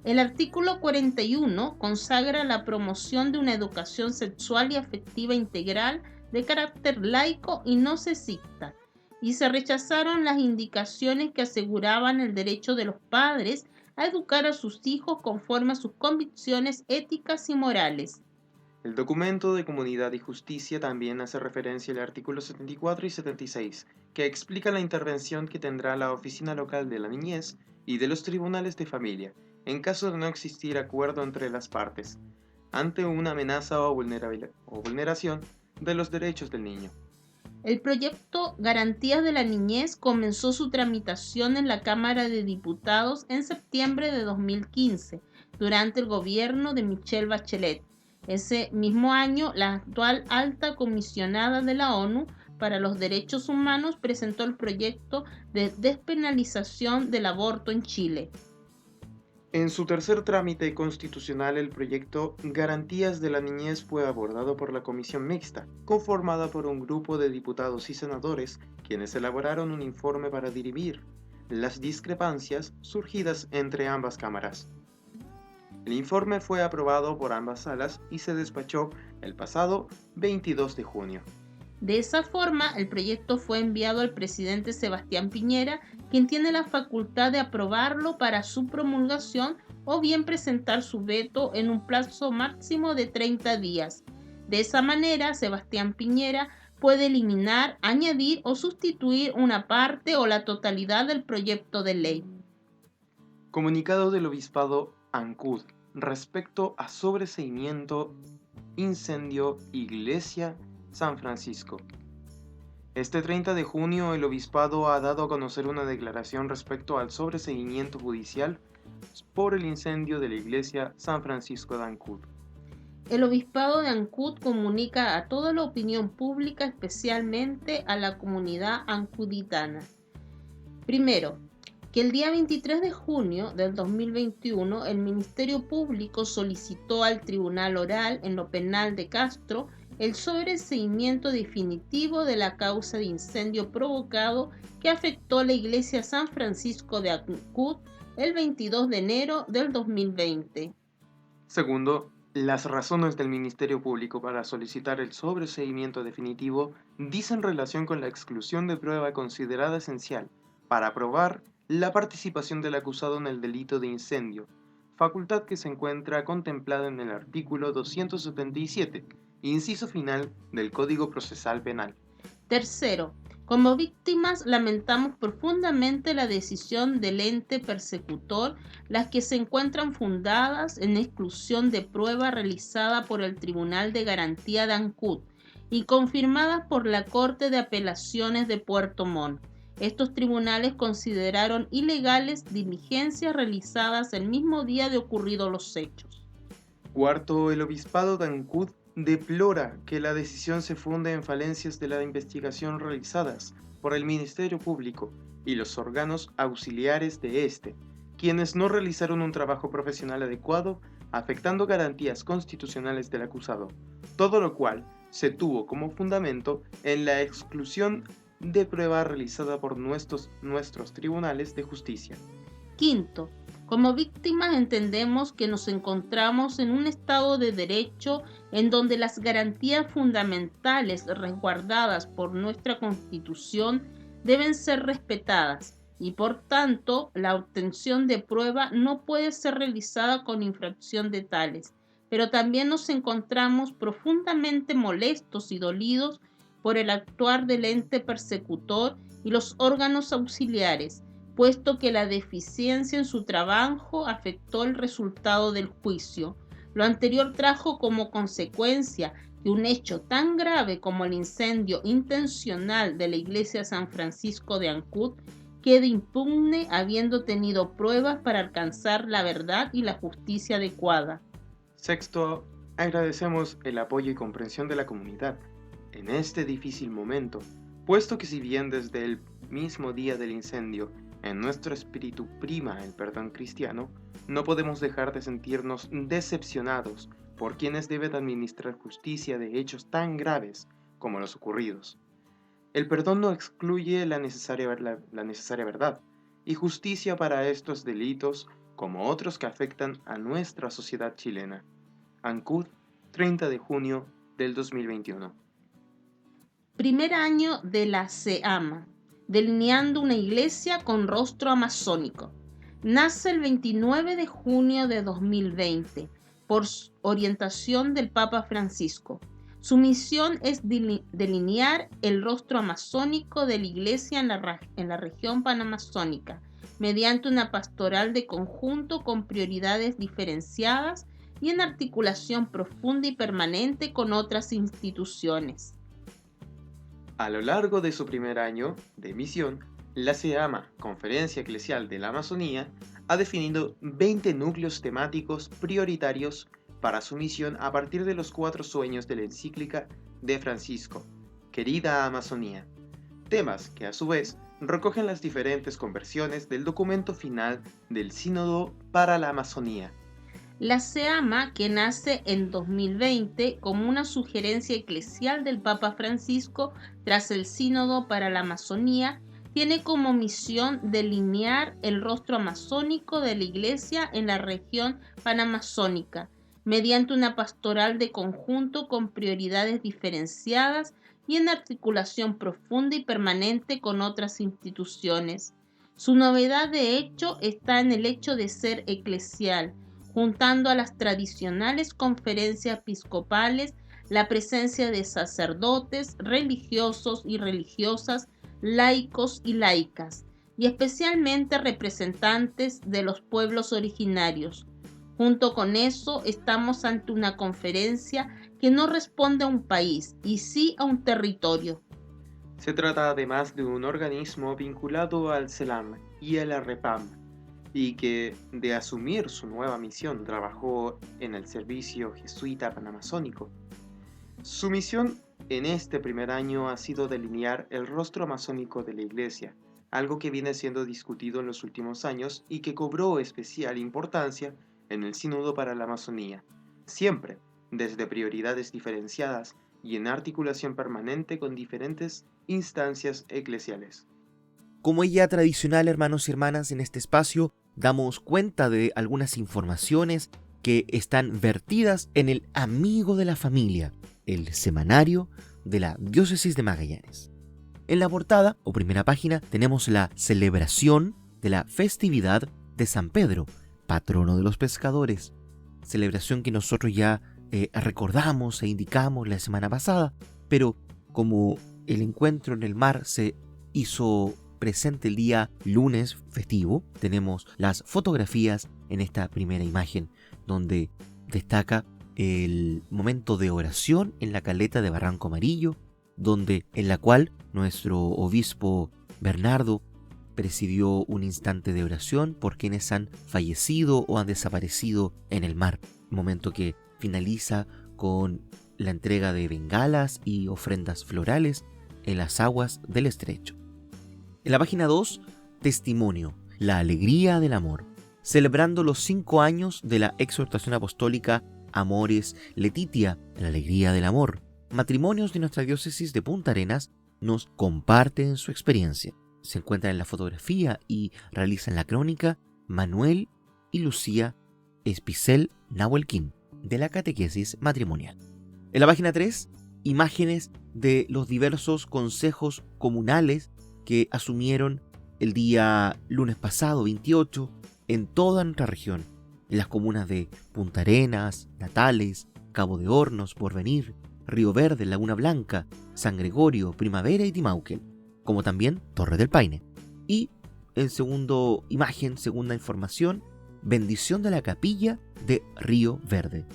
El artículo 41 consagra la promoción de una educación sexual y afectiva integral de carácter laico y no sexista, y se rechazaron las indicaciones que aseguraban el derecho de los padres a educar a sus hijos conforme a sus convicciones éticas y morales. El documento de Comunidad y Justicia también hace referencia al artículo 74 y 76, que explica la intervención que tendrá la Oficina Local de la Niñez y de los Tribunales de Familia, en caso de no existir acuerdo entre las partes, ante una amenaza o vulneración de los derechos del niño. El proyecto Garantías de la Niñez comenzó su tramitación en la Cámara de Diputados en septiembre de 2015, durante el gobierno de Michelle Bachelet. Ese mismo año, la actual alta comisionada de la ONU para los Derechos Humanos presentó el proyecto de despenalización del aborto en Chile. En su tercer trámite constitucional, el proyecto Garantías de la Niñez fue abordado por la Comisión Mixta, conformada por un grupo de diputados y senadores, quienes elaboraron un informe para dirimir las discrepancias surgidas entre ambas cámaras. El informe fue aprobado por ambas salas y se despachó el pasado 22 de junio. De esa forma, el proyecto fue enviado al presidente Sebastián Piñera, quien tiene la facultad de aprobarlo para su promulgación o bien presentar su veto en un plazo máximo de 30 días. De esa manera, Sebastián Piñera puede eliminar, añadir o sustituir una parte o la totalidad del proyecto de ley. Comunicado del Obispado Ancud respecto a sobreseimiento, incendio, Iglesia San Francisco. Este 30 de junio el obispado ha dado a conocer una declaración respecto al sobreseguimiento judicial por el incendio de la iglesia San Francisco de Ancud. El obispado de Ancud comunica a toda la opinión pública, especialmente a la comunidad ancuditana. Primero, que el día 23 de junio del 2021 el Ministerio Público solicitó al Tribunal Oral en lo Penal de Castro el sobreseimiento definitivo de la causa de incendio provocado que afectó a la iglesia San Francisco de Ancud el 22 de enero del 2020. Segundo, las razones del Ministerio Público para solicitar el sobreseimiento definitivo dicen relación con la exclusión de prueba considerada esencial para probar la participación del acusado en el delito de incendio, facultad que se encuentra contemplada en el artículo 277, inciso final del Código Procesal Penal. Tercero, como víctimas lamentamos profundamente la decisión del ente persecutor, las que se encuentran fundadas en exclusión de prueba realizada por el Tribunal de Garantía de Ancud y confirmadas por la Corte de Apelaciones de Puerto Montt. Estos tribunales consideraron ilegales diligencias realizadas el mismo día de ocurridos los hechos. Cuarto, el Obispado de Ancud deplora que la decisión se funde en falencias de la investigación realizadas por el Ministerio Público y los órganos auxiliares de este, quienes no realizaron un trabajo profesional adecuado, afectando garantías constitucionales del acusado, todo lo cual se tuvo como fundamento en la exclusión de prueba realizada por nuestros tribunales de justicia. Quinto, como víctimas entendemos que nos encontramos en un Estado de Derecho en donde las garantías fundamentales resguardadas por nuestra Constitución deben ser respetadas y por tanto la obtención de prueba no puede ser realizada con infracción de tales. Pero también nos encontramos profundamente molestos y dolidos por el actuar del ente persecutor y los órganos auxiliares, puesto que la deficiencia en su trabajo afectó el resultado del juicio. Lo anterior trajo como consecuencia que un hecho tan grave como el incendio intencional de la iglesia San Francisco de Ancud quede impune habiendo tenido pruebas para alcanzar la verdad y la justicia adecuada. Sexto, agradecemos el apoyo y comprensión de la comunidad en este difícil momento, puesto que si bien desde el mismo día del incendio en nuestro espíritu prima el perdón cristiano, no podemos dejar de sentirnos decepcionados por quienes deben administrar justicia de hechos tan graves como los ocurridos. El perdón no excluye la necesaria verdad y justicia para estos delitos como otros que afectan a nuestra sociedad chilena. Ancud, 30 de junio del 2021. Primer año de la SEAMA, delineando una iglesia con rostro amazónico. Nace el 29 de junio de 2020 por orientación del Papa Francisco. Su misión es delinear el rostro amazónico de la iglesia en la región panamazónica, mediante una pastoral de conjunto con prioridades diferenciadas y en articulación profunda y permanente con otras instituciones. A lo largo de su primer año de misión, la SEAMA, Conferencia Eclesial de la Amazonía, ha definido 20 núcleos temáticos prioritarios para su misión a partir de los 4 sueños de la encíclica de Francisco, Querida Amazonía, temas que a su vez recogen las diferentes conversiones del documento final del Sínodo para la Amazonía. La SEAMA, que nace en 2020 como una sugerencia eclesial del Papa Francisco tras el Sínodo para la Amazonía, tiene como misión delinear el rostro amazónico de la Iglesia en la región panamazónica, mediante una pastoral de conjunto con prioridades diferenciadas y en articulación profunda y permanente con otras instituciones. Su novedad, de hecho, está en el hecho de ser eclesial, juntando a las tradicionales conferencias episcopales la presencia de sacerdotes, religiosos y religiosas, laicos y laicas, y especialmente representantes de los pueblos originarios. Junto con eso, estamos ante una conferencia que no responde a un país, y sí a un territorio. Se trata además de un organismo vinculado al CELAM y a la REPAM, y que, de asumir su nueva misión, trabajó en el servicio jesuita panamazónico. Su misión en este primer año ha sido delinear el rostro amazónico de la Iglesia, algo que viene siendo discutido en los últimos años y que cobró especial importancia en el Sínodo para la Amazonía, siempre desde prioridades diferenciadas y en articulación permanente con diferentes instancias eclesiales. Como es ya tradicional, hermanos y hermanas, en este espacio damos cuenta de algunas informaciones que están vertidas en el Amigo de la Familia, el semanario de la Diócesis de Magallanes. En la portada o primera página tenemos la celebración de la festividad de San Pedro, patrono de los pescadores, celebración que nosotros ya recordamos e indicamos la semana pasada, pero como el encuentro en el mar se hizo presente el día lunes festivo, tenemos las fotografías en esta primera imagen, donde destaca el momento de oración en la caleta de Barranco Amarillo, en la cual nuestro obispo Bernardo presidió un instante de oración por quienes han fallecido o han desaparecido en el mar, momento que finaliza con la entrega de bengalas y ofrendas florales en las aguas del estrecho. En la página 2, testimonio, la alegría del amor, celebrando los 5 años de la exhortación apostólica Amoris Laetitia, la alegría del amor. Matrimonios de nuestra diócesis de Punta Arenas nos comparten su experiencia. Se encuentran en la fotografía y realizan la crónica Manuel y Lucía Espicel Nahuelquín, de la catequesis matrimonial. En la página 3, imágenes de los diversos consejos comunales que asumieron el día lunes pasado, 28, en toda nuestra región, en las comunas de Punta Arenas, Natales, Cabo de Hornos, Porvenir, Río Verde, Laguna Blanca, San Gregorio, Primavera y Timauquén, como también Torre del Paine. Y en segunda información, bendición de la capilla de Río Verde.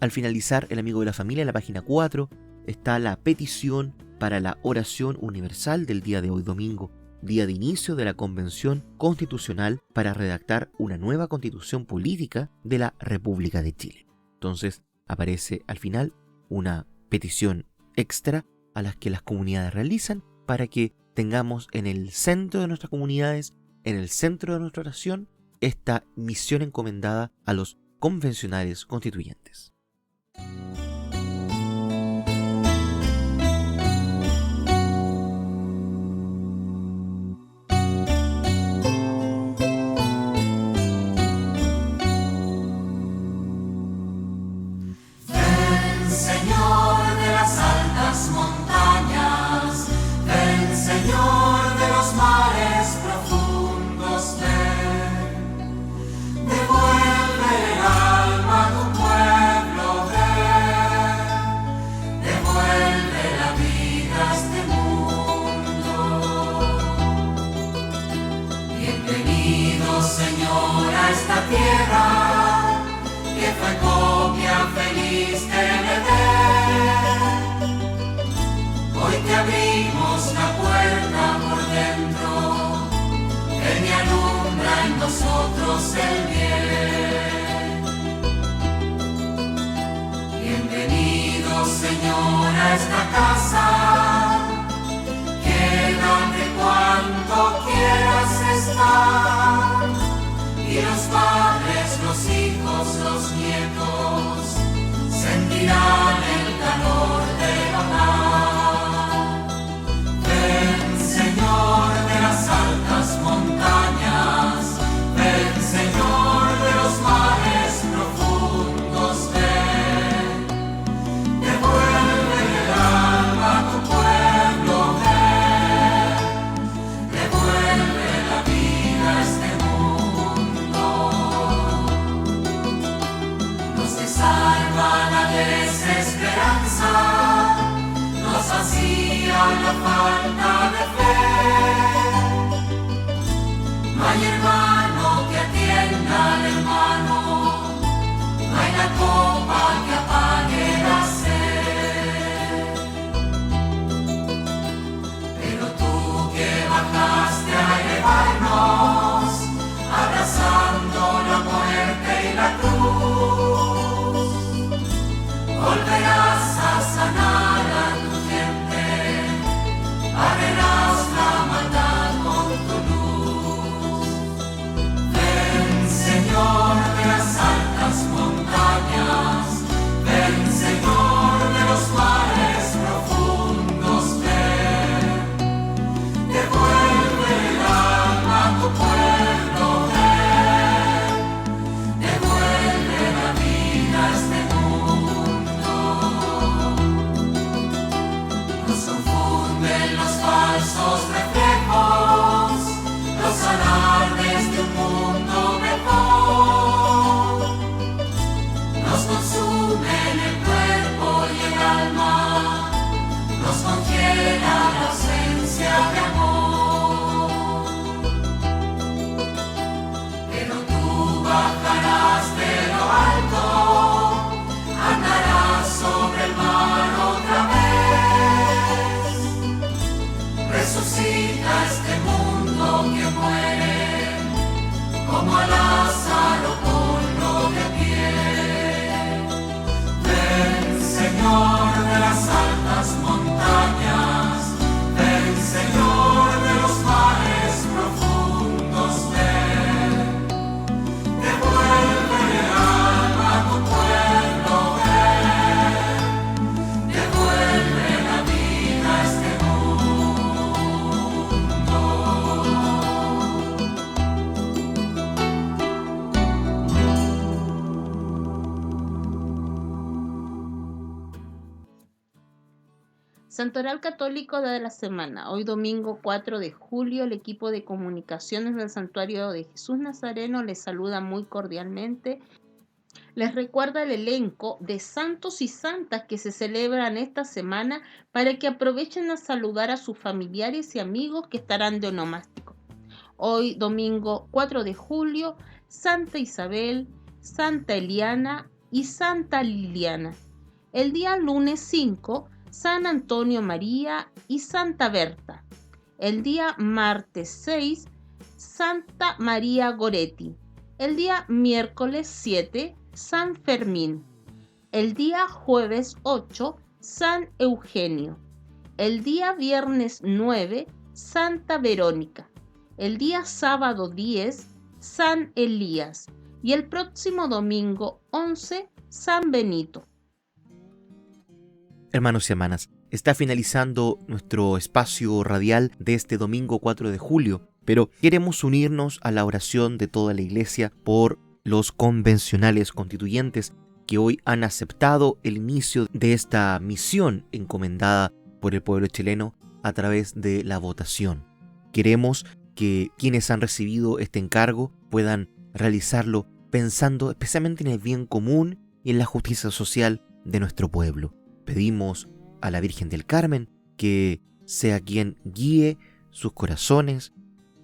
Al finalizar el amigo de la familia, en la página 4, está la petición para la oración universal del día de hoy, domingo, día de inicio de la Convención Constitucional para redactar una nueva constitución política de la República de Chile. Entonces aparece al final una petición extra a las que las comunidades realizan para que tengamos en el centro de nuestras comunidades, en el centro de nuestra oración, esta misión encomendada a los convencionales constituyentes. Nosotros el bien. Bienvenido, Señor, a esta casa. Quédate cuanto quieras estar. Y los padres, los hijos, los nietos sentirán el calor del hogar. Ven, Señor, de las altas montañas. Ven, Señor, de los mares profundos, ven, devuelve Santoral Católico de la semana. Hoy domingo 4 de julio, el equipo de comunicaciones del Santuario de Jesús Nazareno les saluda muy cordialmente. Les recuerda el elenco de santos y santas que se celebran esta semana para que aprovechen a saludar a sus familiares y amigos que estarán de onomástico. Hoy domingo 4 de julio, Santa Isabel, Santa Eliana y Santa Liliana. El día lunes 5, San Antonio María y Santa Berta. El día martes 6, Santa María Goretti. El día miércoles 7, San Fermín. El día jueves 8, San Eugenio. El día viernes 9, Santa Verónica. El día sábado 10, San Elías. Y el próximo domingo 11, San Benito. Hermanos y hermanas, está finalizando nuestro espacio radial de este domingo 4 de julio, pero queremos unirnos a la oración de toda la Iglesia por los convencionales constituyentes que hoy han aceptado el inicio de esta misión encomendada por el pueblo chileno a través de la votación. Queremos que quienes han recibido este encargo puedan realizarlo pensando especialmente en el bien común y en la justicia social de nuestro pueblo. Pedimos a la Virgen del Carmen que sea quien guíe sus corazones,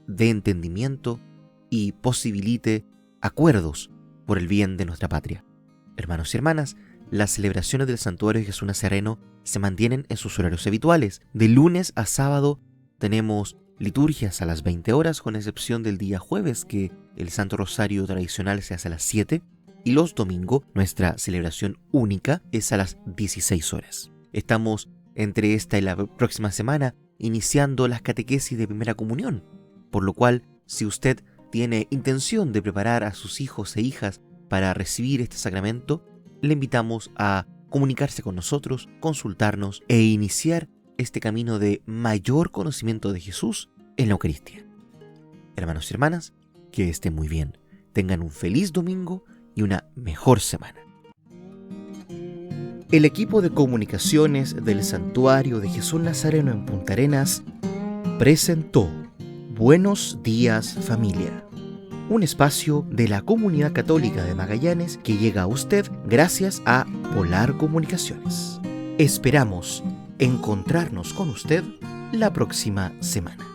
dé entendimiento y posibilite acuerdos por el bien de nuestra patria. Hermanos y hermanas, las celebraciones del Santuario de Jesús Nazareno se mantienen en sus horarios habituales. De lunes a sábado tenemos liturgias a las 20 horas, con excepción del día jueves, que el Santo Rosario tradicional se hace a las 7, y los domingos nuestra celebración única es a las 16 horas. Estamos entre esta y la próxima semana iniciando las catequesis de primera comunión, por lo cual si usted tiene intención de preparar a sus hijos e hijas para recibir este sacramento, le invitamos a comunicarse con nosotros, consultarnos e iniciar este camino de mayor conocimiento de Jesús en la Eucaristía. Hermanos y hermanas, que estén muy bien, tengan un feliz domingo y una mejor semana. El equipo de comunicaciones del Santuario de Jesús Nazareno en Punta Arenas presentó Buenos Días Familia, un espacio de la Comunidad Católica de Magallanes que llega a usted gracias a Polar Comunicaciones. Esperamos encontrarnos con usted la próxima semana.